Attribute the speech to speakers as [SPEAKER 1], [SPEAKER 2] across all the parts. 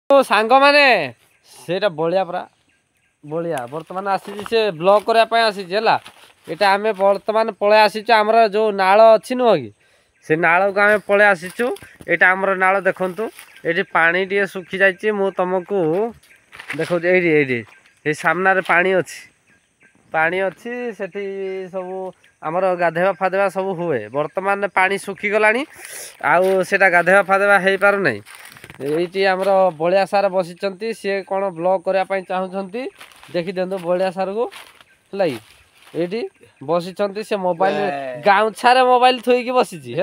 [SPEAKER 1] सांग माने सेटा बलिया परा बलिया बर्तमान आसी से ब्लॉक करने आसी एटा आम बर्तमान पलि आसी आमर जो नाल अच्छी नुह कि से नाल को आम पलि आसीचु एटा आमर नाल देखु ये पानी टे सुखी जाइए मु तुमको देखो ये सामने पानी अच्छी सेठी सब आमर गाधेवा फाधेवा सब हुए बर्तमान पानी सुखी गलानी आउ सेटा गाधेवा फाधेवा हो पार नहीं ये आमर बलिया सार बसी सी कौन ब्लॉक करने चाहते देखी दिखाँ बलिया सार को है ये बसी से मोबाइल गाँछार मोबाइल थोक बसी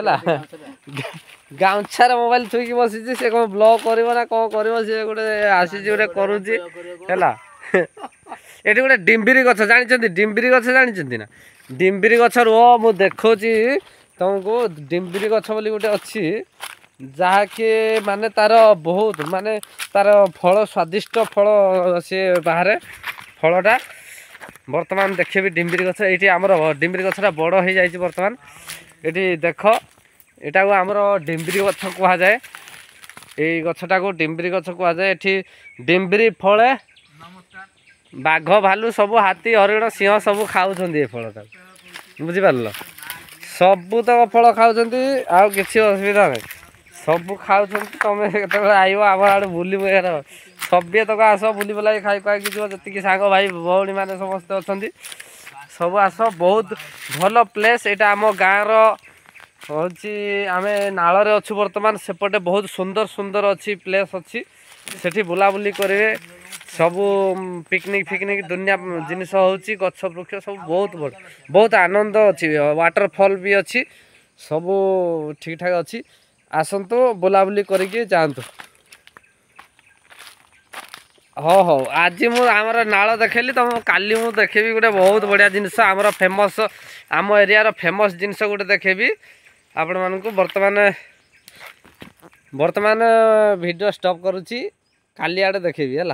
[SPEAKER 1] गाँछार मोबाइल थोक बसी से कौन ब्लॉक कर कौन कर गोटे आसी गोटे करुच्ची ये गोटे डिम्बिरी गछ जानते डिम्बिरी गछ जानते ना डिम्बिरी गछ रुह मु देखा तुमको डिम्बिरी गछ बोली गोटे अच्छी जहाँकि माने तार बहुत माने तार फल स्वादिष्ट फल सी बाहर फलटा बर्तमान देखे डिम्बिरी गछ ये आमर डिम्बिरी गछटा बड़ हो जाए बर्तमान ये देख यहाँ को आमर डिम्बिरी गछ कह जाए ये गछटा को डिम्बिरी गछ कह जाए ये डिम्बिरी फले बाघ भालू सब हाथी हरिण सिंह सब खाऊँ ये फलटा बुझिपार सबू तक फल खाऊँ आउ कि असुविधा नहीं सब खाऊ तुम आईब आम आड़े बुल सबिए तक आस बुली बुला खाई खाई जो जी सांग भाई भौणी मैंने समस्ते अच्छा सब आस बहुत भल प्लेस यहाँ आम गाँव हूँ आम नाल अच्छु बर्तमान सेपटे बहुत सुंदर सुंदर अच्छी प्लेस अच्छी सेठी बुलाबुली करेंगे सब पिकनिक फिकनिक दुनिया जिनस हो गछ वृक्ष सब बहुत आनंद अच्छी वाटरफॉल भी अच्छी सब ठीक ठाक अच्छी आसतु बुलाबुली करके जातु हाँ हाँ आज मुझे नाल देखली तुम काली मुझे देखेबी गोटे बहुत बढ़िया जिनस आमर फेमस आम एरिया फेमस जिनस गोटे देखेबी आपण मानक बर्तमान वीडियो स्टॉप करुच्ची काली आड़े देखेबी है।